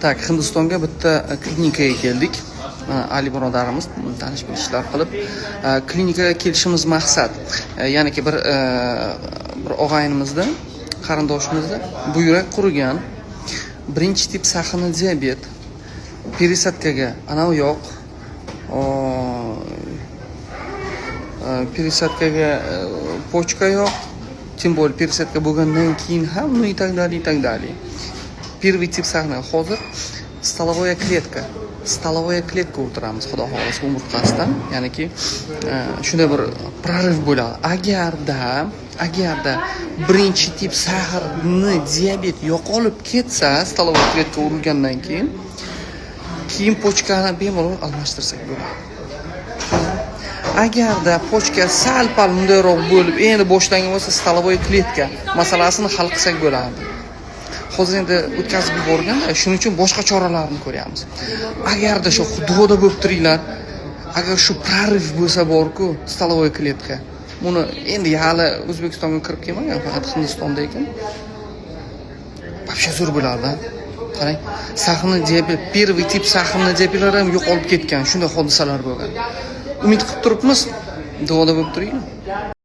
Tak, Hindistonga bitta klinikaga keldik. Ali birodarimiz tanish bilishlar qilib, klinikaga kelishimiz maqsad, ya'niki bir og'ayinimizda, qarindoshimizda buyrak qurigan, birinchi tip saxini diabet, пересадкаga anavi yo'q, пересадкаga почка yo'q, тем более пересадка bo'lgandan keyin ham ну и так далее, и так далее. Первый тип sahna hozir stalovoya kletka o'tiramiz, xudo xohlasa umurtqasidan, ya'niki shunday bir prorыв bo'ladi. Agarda birinchi tip saharni diabet yo'qolib ketsa, stalovoya kletka urilgandan keyin pochkani bemalol almashtirsak bo'ladi. Agarda pochka sal-pal mundayroq bo'lib, endi boshlangan bo'lsa, stalovoya kletka masalasini hal qilsak bo'ladi. Hozir endi o'tkazib yuborgan, shuning uchun boshqa choralarni ko'ryapmiz. Agarda shu xudoda bo'lib turinglar, agar shu prorыв bo'lsa borku, stalovoya kletka. Buni endi hali O'zbekistonga kirib kelmagan, faqat Hindistonda ekan. Вообще zo'r bo'ladi. Qarang, sahni diabet, первый tip sahni diabetlar ham yo'qolib ketgan, shunday hodisalar bo'lgan. Umid qilib turibmiz, duoda bo'lib turinglar.